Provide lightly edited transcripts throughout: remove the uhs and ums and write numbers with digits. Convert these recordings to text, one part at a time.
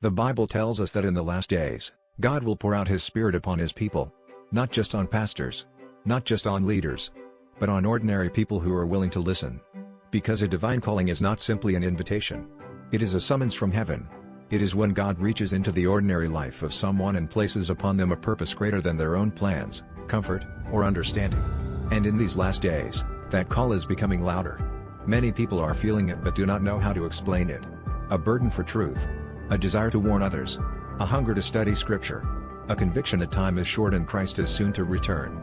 The Bible tells us that in the last days, God will pour out His Spirit upon His people. Not just on pastors. Not just on leaders. But on ordinary people who are willing to listen. Because a divine calling is not simply an invitation. It is a summons from heaven. It is when God reaches into the ordinary life of someone and places upon them a purpose greater than their own plans, comfort, or understanding. And in these last days, that call is becoming louder. Many people are feeling it but do not know how to explain it. A burden for truth. A desire to warn others. A hunger to study Scripture. A conviction that time is short and Christ is soon to return.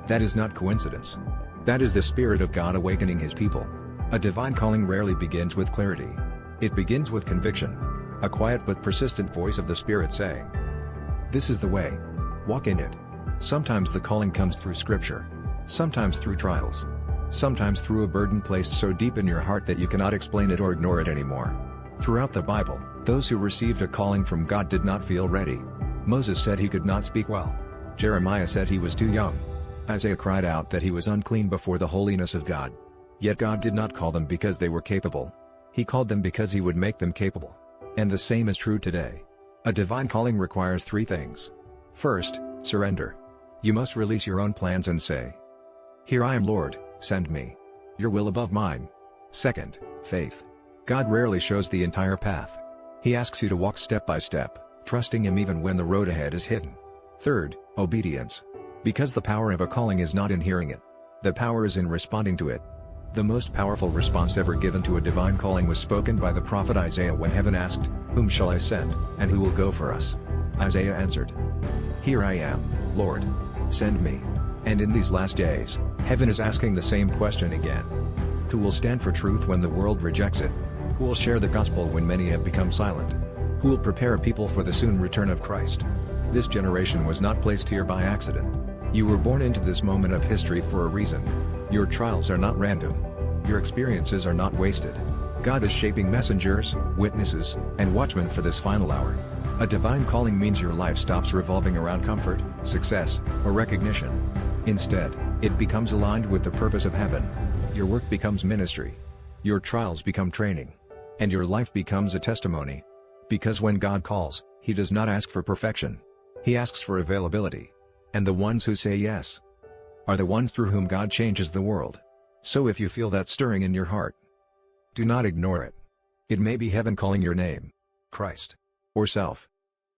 That is not coincidence. That is the Spirit of God awakening His people. A divine calling rarely begins with clarity. It begins with conviction. A quiet but persistent voice of the Spirit saying, "This is the way. Walk in it." Sometimes the calling comes through Scripture. Sometimes through trials. Sometimes through a burden placed so deep in your heart that you cannot explain it or ignore it anymore. Throughout the Bible, those who received a calling from God did not feel ready. Moses said he could not speak well. Jeremiah said he was too young. Isaiah cried out that he was unclean before the holiness of God. Yet God did not call them because they were capable. He called them because He would make them capable. And the same is true today. A divine calling requires three things. First, surrender. You must release your own plans and say, "Here I am, Lord, send me. Your will above mine." Second, faith. God rarely shows the entire path. He asks you to walk step by step, trusting Him even when the road ahead is hidden. Third, obedience. Because the power of a calling is not in hearing it. The power is in responding to it. The most powerful response ever given to a divine calling was spoken by the prophet Isaiah when heaven asked, "Whom shall I send, and who will go for us?" Isaiah answered, "Here I am, Lord. Send me." And in these last days, heaven is asking the same question again. Who will stand for truth when the world rejects it? Who will share the gospel when many have become silent? Who will prepare people for the soon return of Christ? This generation was not placed here by accident. You were born into this moment of history for a reason. Your trials are not random. Your experiences are not wasted. God is shaping messengers, witnesses, and watchmen for this final hour. A divine calling means your life stops revolving around comfort, success, or recognition. Instead, it becomes aligned with the purpose of heaven. Your work becomes ministry. Your trials become training. And your life becomes a testimony. Because when God calls, He does not ask for perfection. He asks for availability. And the ones who say yes are the ones through whom God changes the world. So if you feel that stirring in your heart, do not ignore it. It may be heaven calling your name, Christ, or self.